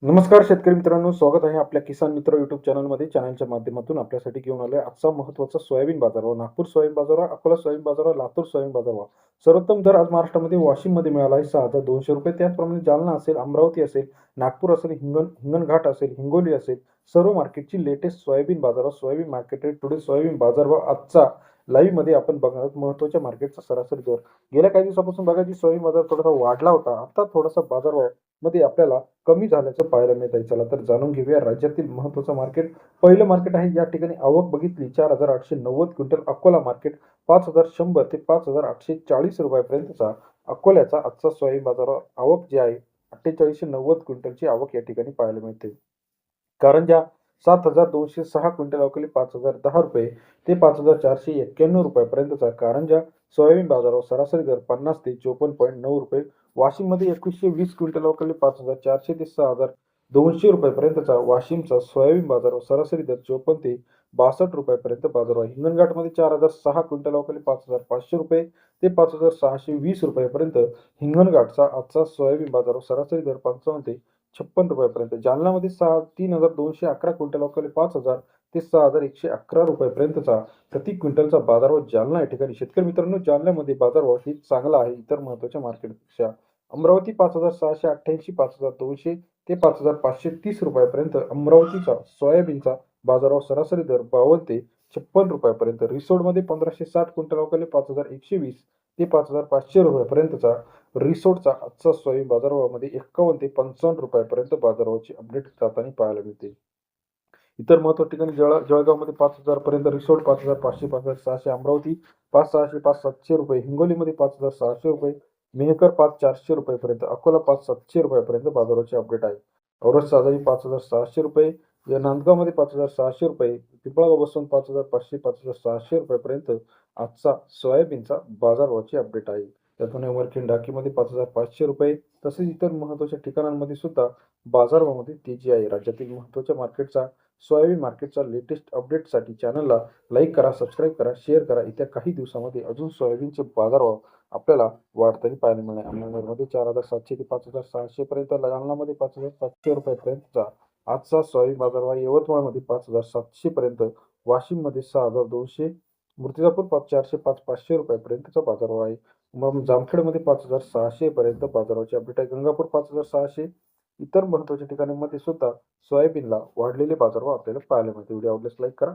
नमस्कार शेतकरी मित्रांनो, स्वागत आहे आपल्या किसान मित्र युट्यूब चॅनलमध्ये. चॅनलच्या माध्यमातून आपल्यासाठी घेऊन आलोय आजचा महत्त्वाचा सोयाबीन बाजारभाव. नागपूर सोयाबीन बाजारभाव, अकोला सोयाबीन बाजारभाव, लातूर सोयाबीन बाजारभाव. सर्वोत्तम दर आज महाराष्ट्रामध्ये वाशिममध्ये मिळाला आहे 6,200 रुपये. त्याचप्रमाणे जालना असेल, अमरावती असेल, नागपूर असेल, हिंगणघाट असेल, हिंगोली असेल, सर्व मार्केटची लेटेस्ट सोयाबीन बाजारभाव, soybean market rate, today soybean बाजारभाव आजचा लाईव्हमध्ये आपण बघणार आहोत. महत्त्वाच्या मार्केटचा सरासरी दर गेल्या काही दिवसापासून बघा की सोयाबीन बाजार थोडासा वाढला होता. आता थोडासा बाजारभाव मध्ये आपल्याला कमी झाल्याचं पाहायला मिळत आहे. चला तर जाणून घेऊया राज्यातील महत्त्वाचं मार्केट. पहिलं मार्केट आहे, या ठिकाणी आवक बघितली 4,890 क्विंटल. अकोला मार्केट 5,100 ते 5,840 रुपयापर्यंतचा अकोल्याचा आजचा सोयाबीन बाजारावर आवक जी आहे 4890 क्विंटलची आवक या ठिकाणी पाहायला मिळते. कारंजा 7,206 क्विंटल अवकली 5,010 रुपये ते 5,491 रुपयापर्यंतचा कारंजा सोयाबीन बाजारावर सरासरी दर 50 ते 54.9 रुपये. वाशिममध्ये 2120 क्विंटल अवकली 5,400 ते 6,200 रुपयापर्यंतचा वाशिमचा सोयाबीन बाजारावर सरासरी दर 54 ते 62 रुपयापर्यंत बाजार आहे. हिंगणघाटमध्ये 4,006 क्विंटल अवकली 5,500 रुपये ते 5,620 रुपयापर्यंत हिंगणघाटचा आजचा सोयाबीन बाजारावर सरासरी दर 55 ते 56 रुपयापर्यंत. जालन्यामध्ये 3,211 क्विंटल अवकाळी 5,000 ते 6,111 रुपयापर्यंतचा प्रति क्विंटलचा बाजारभाव जालना या ठिकाणी. शेतकरी मित्रांनो, जालन्यामध्ये बाजारभाव ही चांगला आहे इतर महत्त्वाच्या मार्केटपेक्षा. अमरावती 5,688, 5,200 ते 5,530 रुपयापर्यंत अमरावतीचा सोयाबीनचा बाजारभाव सरासरी दर 52 ते 56 रुपयापर्यंत. रिसोडमध्ये 1,560 क्विंटल अवकाळी 5,120 ते 5,500 रुपयापर्यंतचा रिसोडचा आजचा सोयाबीन बाजारभावामध्ये 51 ते 55 रुपयापर्यंत बाजारभावाची अपडेट जाताना पाहायला मिळते. इतर महत्त्वाच्या ठिकाणी जळगावमध्ये 5,000 पर्यंत रिसोड, 5,500, 5,600, अमरावती 5,600, 5,700 रुपये, हिंगोलीमध्ये 5,600 रुपये, मेहकर 5,400 रुपयेपर्यंत, अकोला 5,700 रुपयापर्यंत बाजाराची अपडेट आहे. औरच साधारी 5,600 रुपये, या नांदगावमध्ये 5,600 रुपये, पिंपळगाव बसवून 5,500, 5,600 रुपयापर्यंत आजचा सोयाबीनचा बाजारभावाची अपडेट आहे. त्यातून उमरखेड डाकीमध्ये 5,500 रुपये. तसेच इतर महत्त्वाच्या ठिकाणांमध्ये सुद्धा बाजारभावामध्ये तेजी आहे. राज्यातील महत्त्वाच्या मार्केटचा सोयाबीन मार्केटचा लेटेस्ट अपडेटसाठी चॅनलला लाईक करा, सबस्क्राईब करा, शेअर करा. येत्या काही दिवसामध्ये अजून सोयाबीनचे बाजारभाव आपल्याला वाढताना पाहायला मिळणार. अहमदनगरमध्ये 4,700 ते 5,600 पर्यंत, जालन्यामध्ये 5,700 रुपयापर्यंतचा आजचा सोयाबीन बाजारभाव, यवतमाळमध्ये 5,700 पर्यंत, वाशिममध्ये 6,200, मूर्तिजापूर 5,400, 5,500 रुपयापर्यंतचा बाजारभाव आहे. मग जामखेडमध्ये 5,600 पर्यंत बाजाराची अपडेट आहे. गंगापूर 5,600. इतर महत्त्वाच्या ठिकाणांमध्ये सुद्धा सोयाबीनला वाढलेले बाजारभाव आपल्याला पाहायला मिळते. व्हिडिओ आवडल्यास लाईक करा.